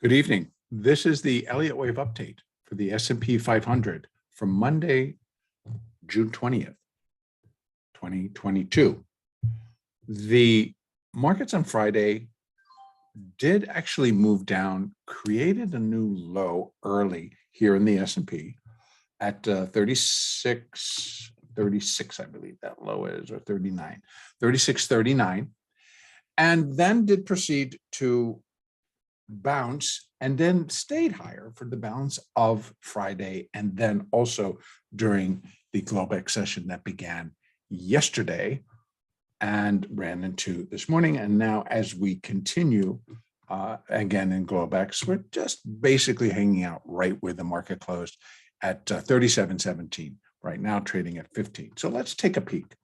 Good evening. This is the Elliott wave update for the S&P 500 from Monday, June 20th, 2022. The markets on Friday did actually move down, created a new low early here in the S&P at 36, I believe that low is, or 39, 36.39, and then did proceed to bounce and then stayed higher for the balance of Friday, and then also during the Globex session that began yesterday and ran into this morning. And now as we continue again in Globex, we're just basically hanging out right where the market closed at 37.17, right now trading at 15. So let's take a peek.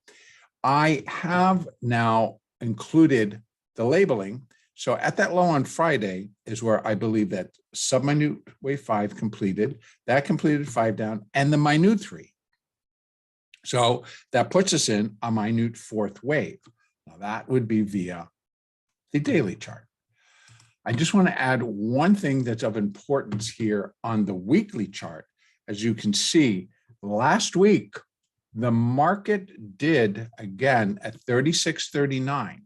I have now included the labeling. So at that low on Friday is where I believe that subminute wave 5 completed. That completed 5 down and the minute 3. So that puts us in a minute 4th wave. Now that would be via the daily chart. I just want to add one thing that's of importance here on the weekly chart. As you can see, last week, the market did again at 36.39.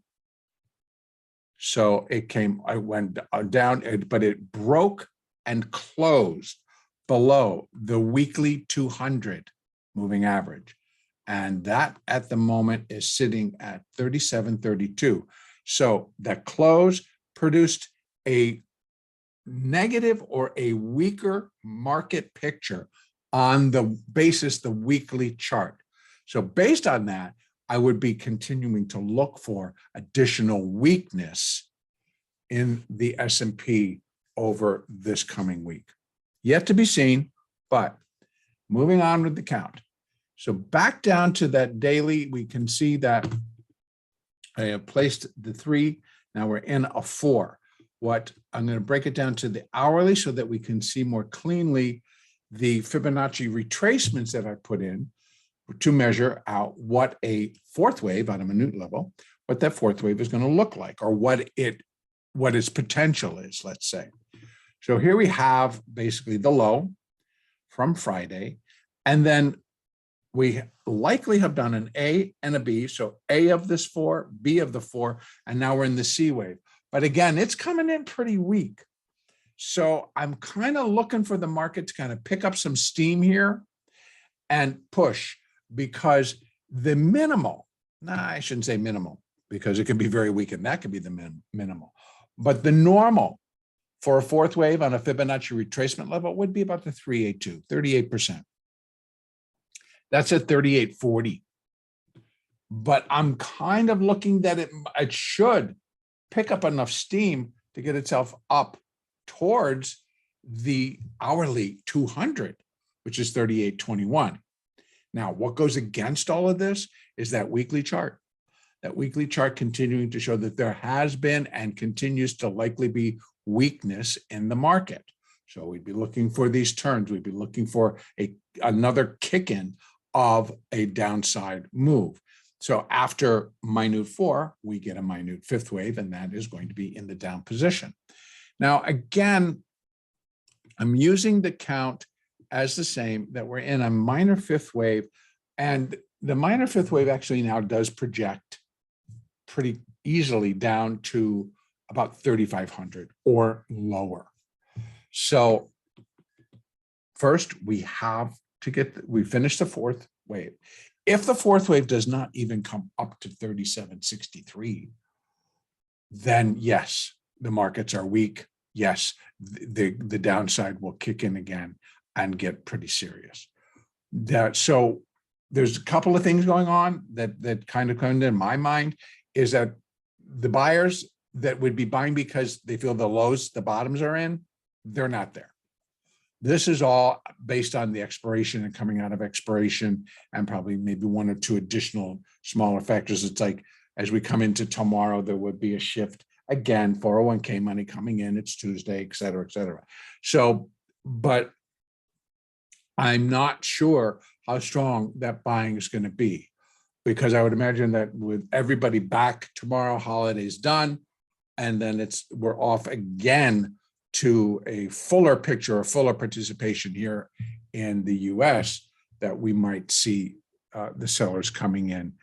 So I went down, but it broke and closed below the weekly 200 moving average. And that at the moment is sitting at 37.32. So that close produced a negative or a weaker market picture on the basis the weekly chart. So based on that, I would be continuing to look for additional weakness in the S&P over this coming week. Yet to be seen, but moving on with the count. So back down to that daily, we can see that I have placed the 3. Now we're in a 4. What I'm going to break it down to the hourly so that we can see more cleanly the Fibonacci retracements that I put in to measure out what a 4th wave on a minute level, what that 4th wave is going to look like, or what its potential is, let's say. So here we have basically the low from Friday, and then we likely have done an A and a B. So A of this 4, B of the 4, and now we're in the C wave. But again, it's coming in pretty weak. So I'm kind of looking for the market to kind of pick up some steam here and push, because the minimal, I shouldn't say minimal, because it could be very weak and that could be the minimal. But the normal for a 4th wave on a Fibonacci retracement level would be about the 382, 38%. That's at 38.40. But I'm kind of looking that it should pick up enough steam to get itself up towards the hourly 200, which is 38.21. Now, what goes against all of this is that weekly chart. That weekly chart continuing to show that there has been and continues to likely be weakness in the market. So we'd be looking for these turns. We'd be looking for another kick-in of a downside move. So after minute 4, we get a minute 5th wave, and that is going to be in the down position. Now, again, I'm using the count as the same, that we're in a minor 5th wave, and the minor 5th wave actually now does project pretty easily down to about 3,500 or lower. So first we have to we finished the 4th wave. If the 4th wave does not even come up to 37.63, then yes, the markets are weak. Yes, the downside will kick in again and get pretty serious. So there's a couple of things going on that kind of come in my mind, is that the buyers that would be buying because they feel the lows, the bottoms are in, they're not there. This is all based on the expiration and coming out of expiration, and probably maybe 1 or 2 additional smaller factors. It's like, as we come into tomorrow, there would be a shift again, 401k money coming in, it's Tuesday, et cetera, et cetera. So, but I'm not sure how strong that buying is going to be, because I would imagine that with everybody back tomorrow, holidays done, and then we're off again to a fuller picture, a fuller participation here in the US, that we might see the sellers coming in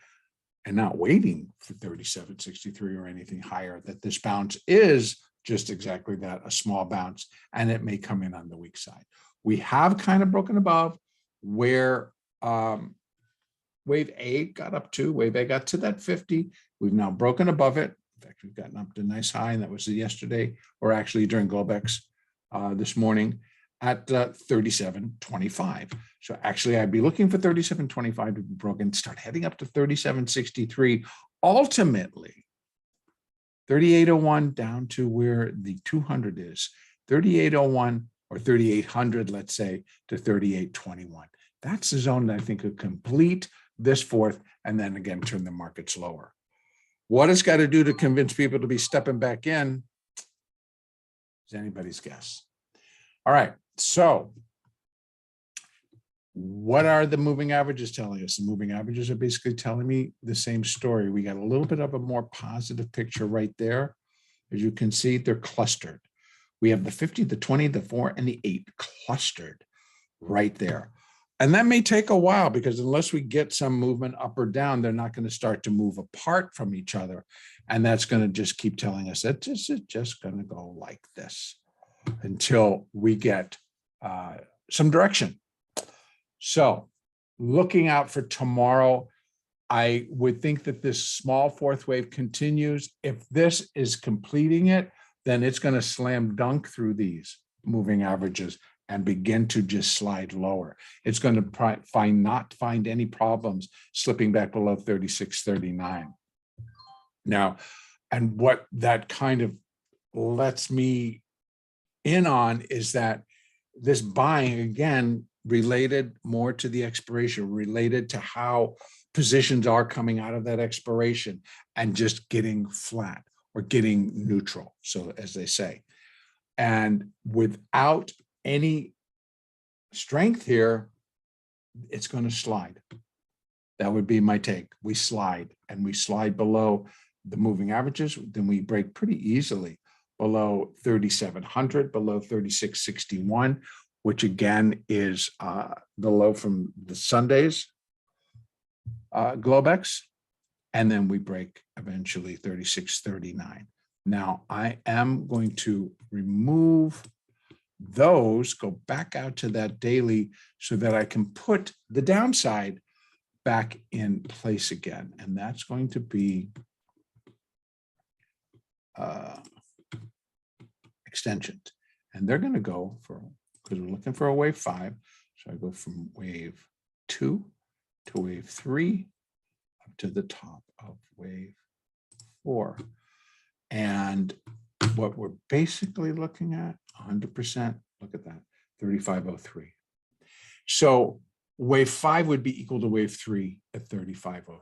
and not waiting for 37.63 or anything higher, that this bounce is just exactly that, a small bounce, and it may come in on the weak side. We have kind of broken above where wave A got up to. Wave A got to that 50. We've now broken above it. In fact, we've gotten up to a nice high, and that was yesterday, or actually during Globex this morning at 37.25. So actually, I'd be looking for 37.25 to be broken, start heading up to 37.63. Ultimately, 38.01 down to where the 200 is, 38.01 or 3800, let's say, to 38.21. That's the zone that I think could complete this fourth, and then again turn the markets lower. What it's got to do to convince people to be stepping back in is anybody's guess. All right, so what are the moving averages telling us? The moving averages are basically telling me the same story. We got a little bit of a more positive picture right there. As you can see, they're clustered. We have the 50, the 20, the 4, and the 8 clustered right there. And that may take a while, because unless we get some movement up or down, they're not going to start to move apart from each other. And that's going to just keep telling us that this is just going to go like this until we get some direction. So looking out for tomorrow, I would think that this small fourth wave continues. If this is completing it, then it's going to slam dunk through these moving averages and begin to just slide lower. It's going to not find any problems slipping back below 36.39. Now, and what that kind of lets me in on is that this buying, again, related more to the expiration, related to how positions are coming out of that expiration and just getting flat or getting neutral, so as they say. And without any strength here, it's going to slide. That would be my take. We slide, and we slide below the moving averages. Then we break pretty easily below 3,700, below 36.61, which again is the low from the Sunday's Globex. And then we break eventually 36.39. Now I am going to remove those, go back out to that daily so that I can put the downside back in place again. And that's going to be extensions. And they're going to go for, because we're looking for a wave 5. So I go from wave 2 to wave 3 up to the top of wave 4. And what we're basically looking at, 100%, look at that, 35.03. So wave 5 would be equal to wave 3 at 35.03.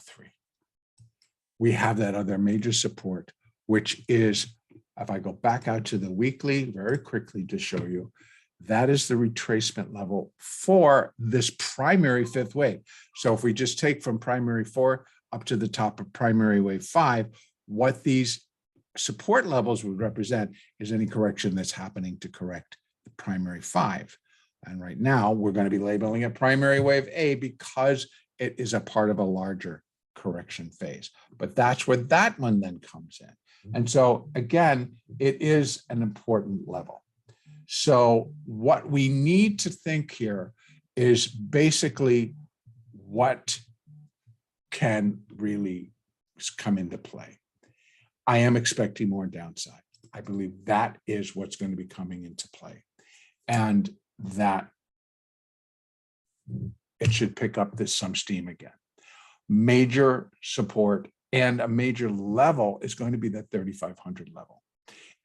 We have that other major support, which is, if I go back out to the weekly very quickly to show you, that is the retracement level for this primary fifth wave. So if we just take from primary 4 up to the top of primary wave 5, what these support levels would represent is any correction that's happening to correct the primary 5. And right now we're going to be labeling it primary wave A because it is a part of a larger correction phase. But that's where that one then comes in. And so again, it is an important level. So what we need to think here is basically what can really come into play. I am expecting more downside. I believe that is what's going to be coming into play, and that it should pick up some steam again. Major support and a major level is going to be that 3,500 level.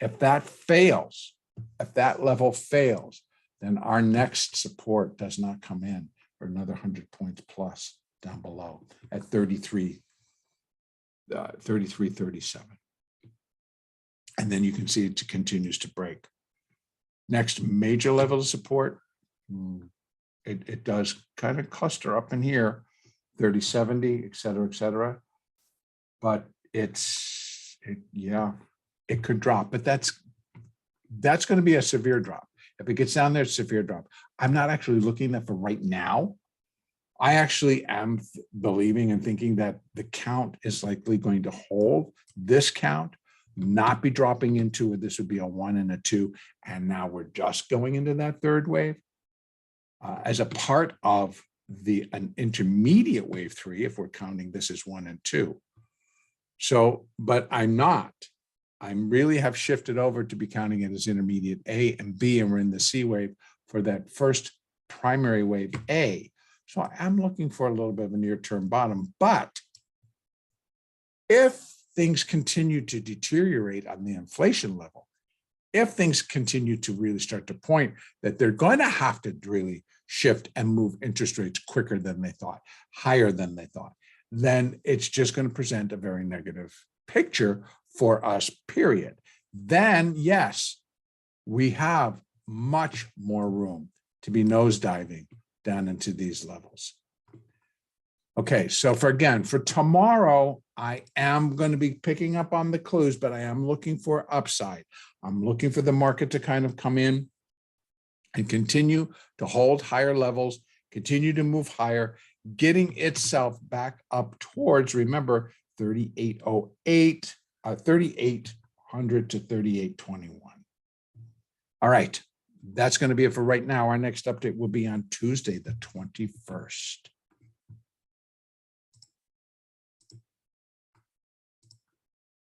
If that fails, if that level fails, then our next support does not come in for another 100 points plus down below at 33.37. And then you can see it continues to break. Next major level of support, it does kind of cluster up in here, 30.70, et cetera, but yeah, it could drop, but that's that's going to be a severe drop. If it gets down there, severe drop. I'm not actually looking at for right now. I actually am believing and thinking that the count is likely going to hold this count, not be dropping into it. This would be a 1 and a 2. And now we're just going into that third wave as a part of an intermediate wave 3, if we're counting this as 1 and 2. So, but I'm not. I really have shifted over to be counting it as intermediate A and B, and we're in the C wave for that first primary wave A. So I'm looking for a little bit of a near-term bottom, but if things continue to deteriorate on the inflation level, if things continue to really start to point that they're going to have to really shift and move interest rates quicker than they thought, higher than they thought, then it's just going to present a very negative picture for us, period. Then, yes, we have much more room to be nosediving down into these levels. Okay, so for tomorrow, I am going to be picking up on the clues, but I am looking for upside. I'm looking for the market to kind of come in and continue to hold higher levels, continue to move higher, getting itself back up towards, remember, 3808, 3800 to 3821. All right. That's going to be it for right now. Our next update will be on Tuesday, the 21st.